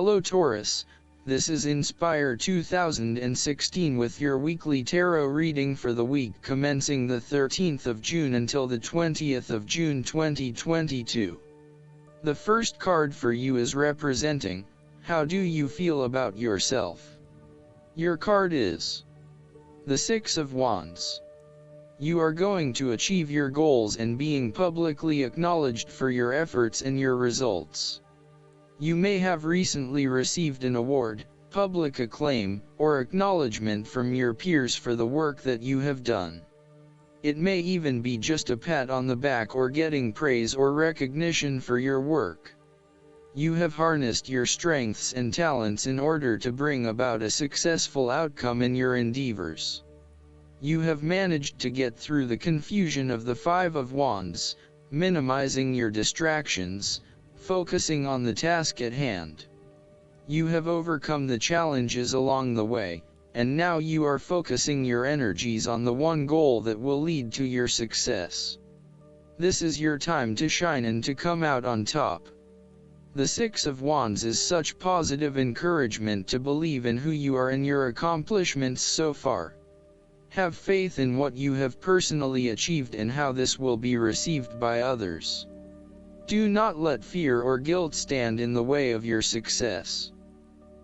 Hello Taurus, this is Inspire 2016 with your weekly tarot reading for the week commencing the 13th of June until the 20th of June 2022. The first card for you is representing, how do you feel about yourself? Your card is the Six of Wands. You are going to achieve your goals and being publicly acknowledged for your efforts and your results. You may have recently received an award, public acclaim, or acknowledgement from your peers for the work that you have done. It may even be just a pat on the back or getting praise or recognition for your work. You have harnessed your strengths and talents in order to bring about a successful outcome in your endeavors. You have managed to get through the confusion of the Five of Wands, minimizing your distractions, focusing on the task at hand. You have overcome the challenges along the way, and now you are focusing your energies on the one goal that will lead to your success. This is your time to shine and to come out on top. The Six of Wands is such positive encouragement to believe in who you are and your accomplishments so far. Have faith in what you have personally achieved and how this will be received by others. Do not let fear or guilt stand in the way of your success.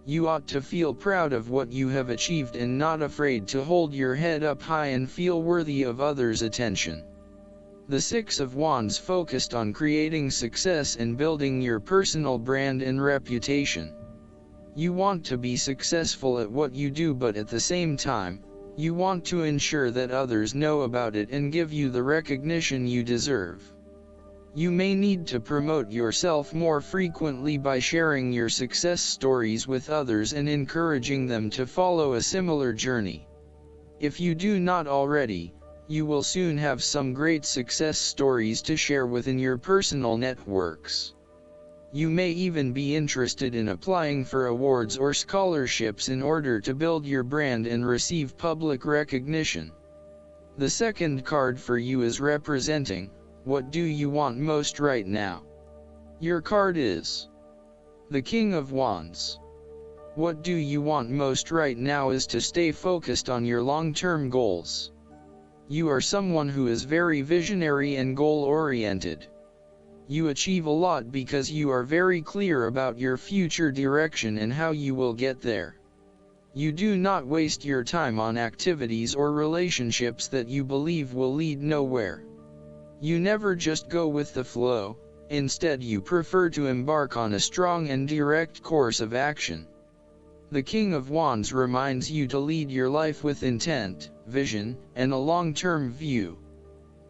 You ought to feel proud of what you have achieved and not afraid to hold your head up high and feel worthy of others' attention. The Six of Wands focused on creating success and building your personal brand and reputation. You want to be successful at what you do, but at the same time, you want to ensure that others know about it and give you the recognition you deserve. You may need to promote yourself more frequently by sharing your success stories with others and encouraging them to follow a similar journey. If you do not already, you will soon have some great success stories to share within your personal networks. You may even be interested in applying for awards or scholarships in order to build your brand and receive public recognition. The second card for you is representing, what do you want most right now? Your card is the King of Wands. What do you want most right now is to stay focused on your long-term goals. You are someone who is very visionary and goal-oriented. You achieve a lot because you are very clear about your future direction and how you will get there. You do not waste your time on activities or relationships that you believe will lead nowhere. You never just go with the flow, instead you prefer to embark on a strong and direct course of action. The King of Wands reminds you to lead your life with intent, vision, and a long-term view.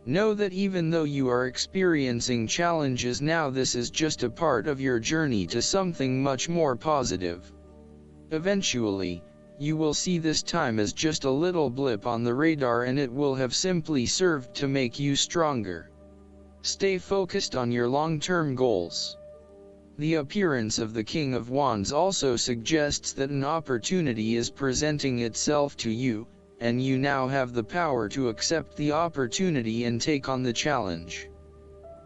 Know that even though you are experiencing challenges now, this is just a part of your journey to something much more positive. Eventually, you will see this time as just a little blip on the radar, and it will have simply served to make you stronger. Stay focused on your long-term goals. The appearance of the King of Wands also suggests that an opportunity is presenting itself to you, and you now have the power to accept the opportunity and take on the challenge.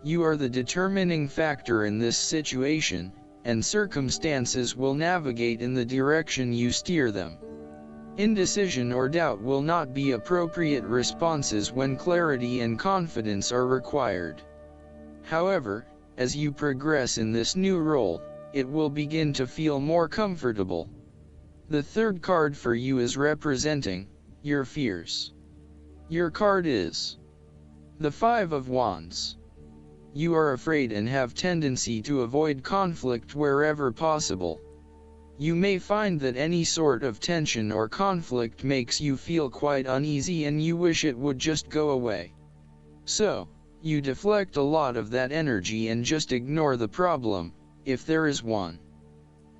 You are the determining factor in this situation, and circumstances will navigate in the direction you steer them. Indecision or doubt will not be appropriate responses when clarity and confidence are required. However, as you progress in this new role, it will begin to feel more comfortable. The third card for you is representing your fears. Your card is the Five of Wands. You are afraid and have tendency to avoid conflict wherever possible. You may find that any sort of tension or conflict makes you feel quite uneasy and you wish it would just go away. So, you deflect a lot of that energy and just ignore the problem, if there is one.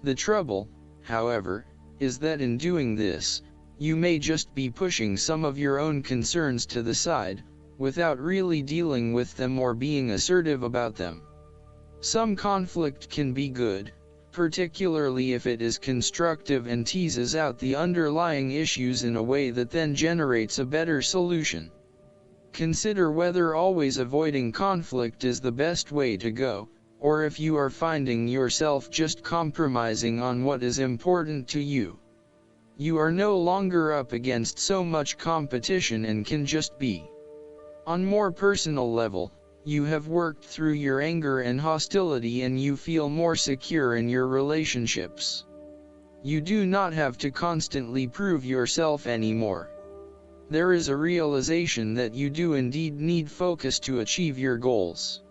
The trouble, however, is that in doing this, you may just be pushing some of your own concerns to the side, without really dealing with them or being assertive about them. Some conflict can be good, particularly if it is constructive and teases out the underlying issues in a way that then generates a better solution. Consider whether always avoiding conflict is the best way to go, or if you are finding yourself just compromising on what is important to you. You are no longer up against so much competition and can just be. On more personal level, you have worked through your anger and hostility and you feel more secure in your relationships. You do not have to constantly prove yourself anymore. There is a realization that you do indeed need focus to achieve your goals.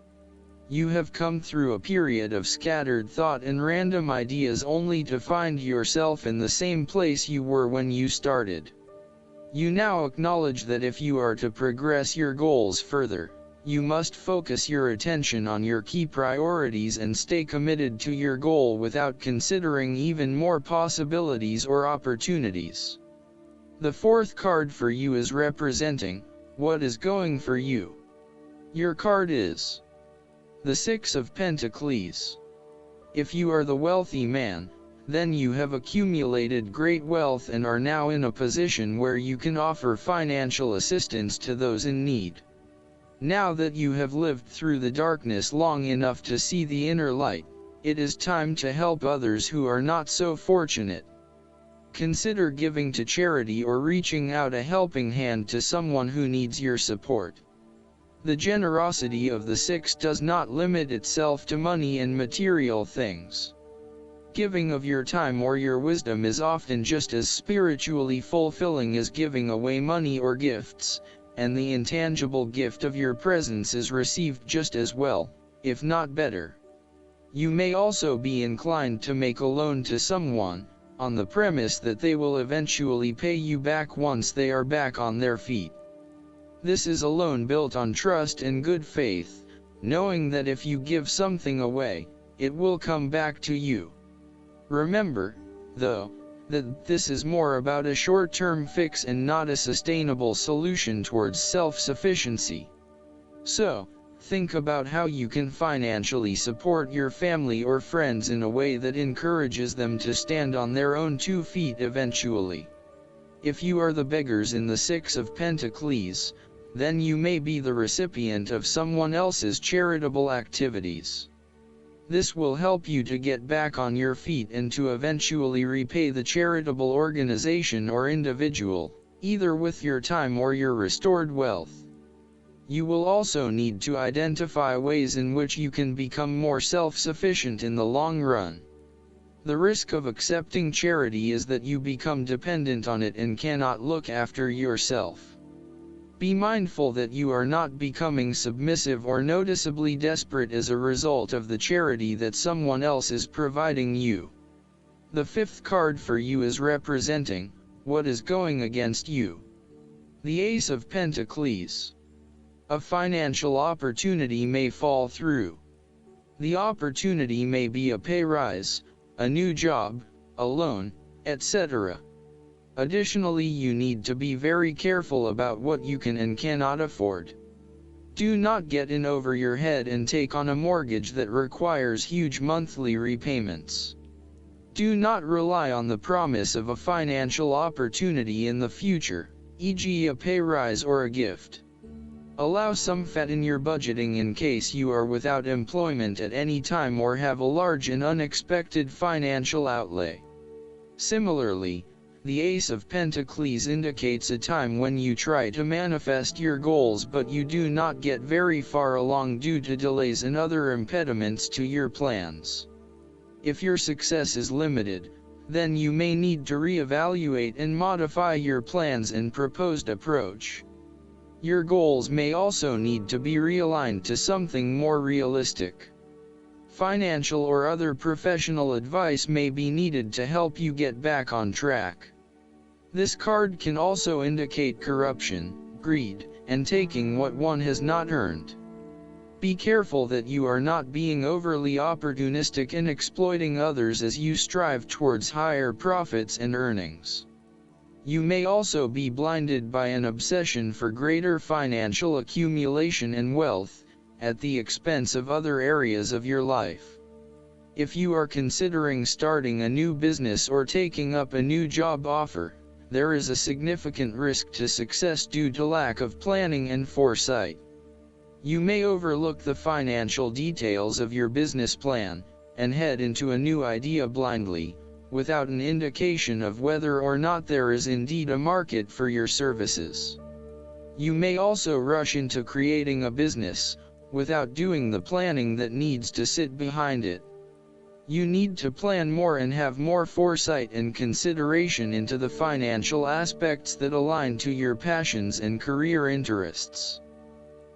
You have come through a period of scattered thought and random ideas only to find yourself in the same place you were when you started. You now acknowledge that if you are to progress your goals further, you must focus your attention on your key priorities and stay committed to your goal without considering even more possibilities or opportunities. The fourth card for you is representing what is going for you. Your card is the Six of Pentacles. If you are the wealthy man, then you have accumulated great wealth and are now in a position where you can offer financial assistance to those in need. Now that you have lived through the darkness long enough to see the inner light, it is time to help others who are not so fortunate. Consider giving to charity or reaching out a helping hand to someone who needs your support. The generosity of the Six does not limit itself to money and material things. Giving of your time or your wisdom is often just as spiritually fulfilling as giving away money or gifts, and the intangible gift of your presence is received just as well, if not better. You may also be inclined to make a loan to someone, on the premise that they will eventually pay you back once they are back on their feet. This is a loan built on trust and good faith, knowing that if you give something away, it will come back to you. Remember, though, that this is more about a short-term fix and not a sustainable solution towards self-sufficiency. So, think about how you can financially support your family or friends in a way that encourages them to stand on their own 2 feet eventually. If you are the beggars in the Six of Pentacles, then you may be the recipient of someone else's charitable activities. This will help you to get back on your feet and to eventually repay the charitable organization or individual, either with your time or your restored wealth. You will also need to identify ways in which you can become more self-sufficient in the long run. The risk of accepting charity is that you become dependent on it and cannot look after yourself. Be mindful that you are not becoming submissive or noticeably desperate as a result of the charity that someone else is providing you. The fifth card for you is representing what is going against you. The Ace of Pentacles. A financial opportunity may fall through. The opportunity may be a pay rise, a new job, a loan, etc. Additionally, you need to be very careful about what you can and cannot afford. Do not get in over your head and take on a mortgage that requires huge monthly repayments. Do not rely on the promise of a financial opportunity in the future, e.g. a pay rise or a gift. Allow some fat in your budgeting in case you are without employment at any time or have a large and unexpected financial outlay. Similarly, the Ace of Pentacles indicates a time when you try to manifest your goals but you do not get very far along due to delays and other impediments to your plans. If your success is limited, then you may need to reevaluate and modify your plans and proposed approach. Your goals may also need to be realigned to something more realistic. Financial or other professional advice may be needed to help you get back on track. This card can also indicate corruption, greed, and taking what one has not earned. Be careful that you are not being overly opportunistic in exploiting others as you strive towards higher profits and earnings. You may also be blinded by an obsession for greater financial accumulation and wealth, at the expense of other areas of your life. If you are considering starting a new business or taking up a new job offer, there is a significant risk to success due to lack of planning and foresight. You may overlook the financial details of your business plan, and head into a new idea blindly, without an indication of whether or not there is indeed a market for your services. You may also rush into creating a business, without doing the planning that needs to sit behind it. You need to plan more and have more foresight and consideration into the financial aspects that align to your passions and career interests.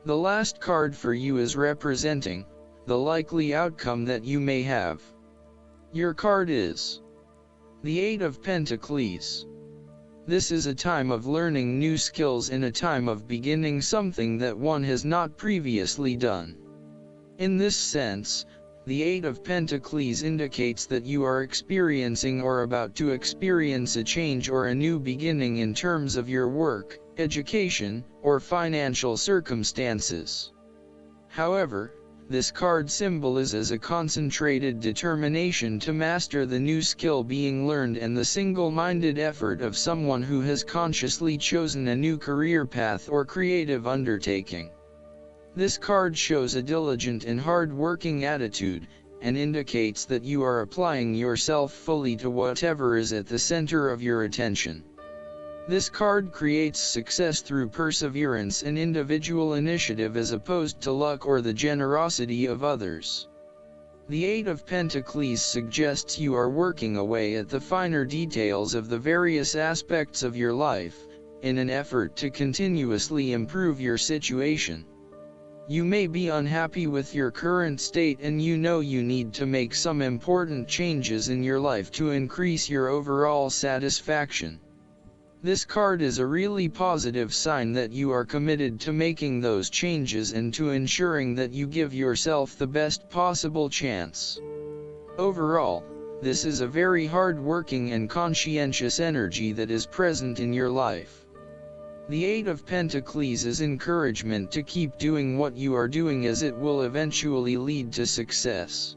The last card for you is representing the likely outcome that you may have. Your card is the Eight of Pentacles. This is a time of learning new skills and a time of beginning something that one has not previously done. In this sense, the Eight of Pentacles indicates that you are experiencing or about to experience a change or a new beginning in terms of your work, education, or financial circumstances. However, this card symbolizes a concentrated determination to master the new skill being learned and the single-minded effort of someone who has consciously chosen a new career path or creative undertaking. This card shows a diligent and hard-working attitude, and indicates that you are applying yourself fully to whatever is at the center of your attention. This card creates success through perseverance and individual initiative as opposed to luck or the generosity of others. The Eight of Pentacles suggests you are working away at the finer details of the various aspects of your life, in an effort to continuously improve your situation. You may be unhappy with your current state and you know you need to make some important changes in your life to increase your overall satisfaction. This card is a really positive sign that you are committed to making those changes and to ensuring that you give yourself the best possible chance. Overall, this is a very hard-working and conscientious energy that is present in your life. The Eight of Pentacles is encouragement to keep doing what you are doing, as it will eventually lead to success.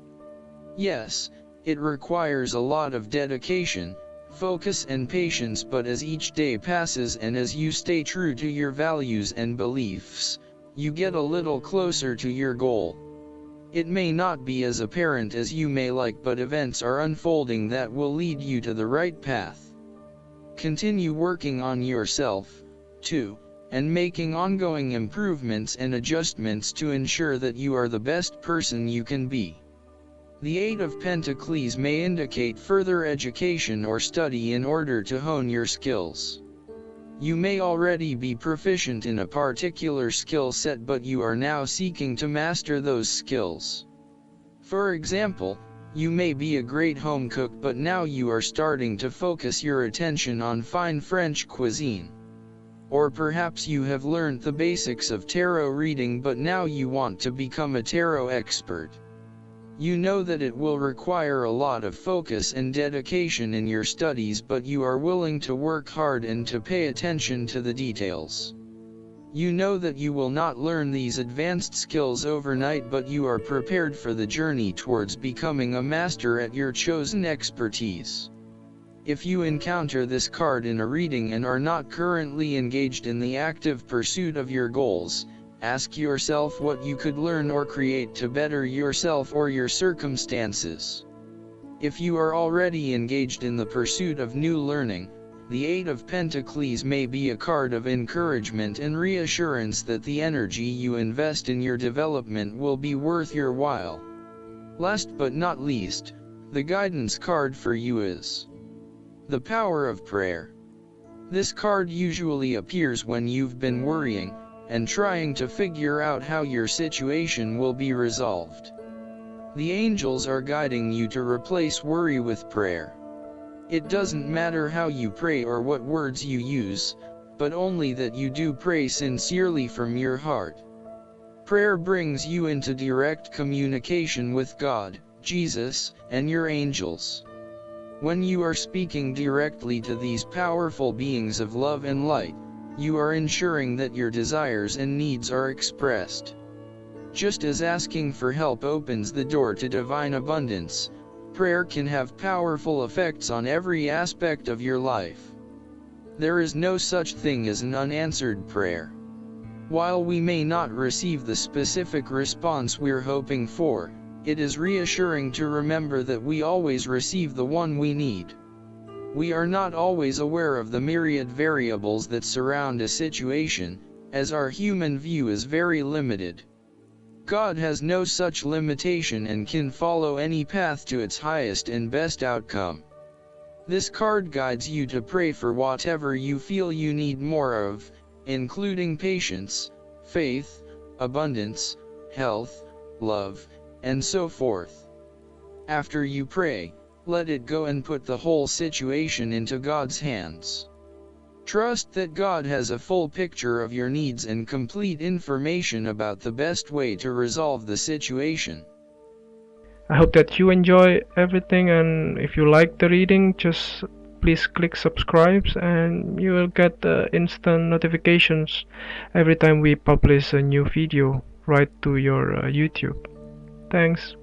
Yes, it requires a lot of dedication, focus and patience, but as each day passes and as you stay true to your values and beliefs, you get a little closer to your goal. It may not be as apparent as you may like, but events are unfolding that will lead you to the right path. Continue working on yourself, too, and making ongoing improvements and adjustments to ensure that you are the best person you can be. The Eight of Pentacles may indicate further education or study in order to hone your skills. You may already be proficient in a particular skill set, but you are now seeking to master those skills. For example, you may be a great home cook, but now you are starting to focus your attention on fine French cuisine. Or perhaps you have learned the basics of tarot reading, but now you want to become a tarot expert. You know that it will require a lot of focus and dedication in your studies, but you are willing to work hard and to pay attention to the details. You know that you will not learn these advanced skills overnight, but you are prepared for the journey towards becoming a master at your chosen expertise. If you encounter this card in a reading and are not currently engaged in the active pursuit of your goals, ask yourself what you could learn or create to better yourself or your circumstances. If you are already engaged in the pursuit of new learning, the Eight of Pentacles may be a card of encouragement and reassurance that the energy you invest in your development will be worth your while. Last but not least, the guidance card for you is the Power of Prayer. This card usually appears when you've been worrying and trying to figure out how your situation will be resolved. The angels are guiding you to replace worry with prayer. It doesn't matter how you pray or what words you use, but only that you do pray sincerely from your heart. Prayer brings you into direct communication with God, Jesus, and your angels. When you are speaking directly to these powerful beings of love and light, you are ensuring that your desires and needs are expressed. Just as asking for help opens the door to divine abundance, prayer can have powerful effects on every aspect of your life. There is no such thing as an unanswered prayer. While we may not receive the specific response we're hoping for, it is reassuring to remember that we always receive the one we need. We are not always aware of the myriad variables that surround a situation, as our human view is very limited. God has no such limitation and can follow any path to its highest and best outcome. This card guides you to pray for whatever you feel you need more of, including patience, faith, abundance, health, love, and so forth. After you pray, let it go and put the whole situation into God's hands. Trust that God has a full picture of your needs and complete information about the best way to resolve the situation. I hope that you enjoy everything, and if you like the reading, just please click subscribe and you will get instant notifications every time we publish a new video right to your YouTube. Thanks.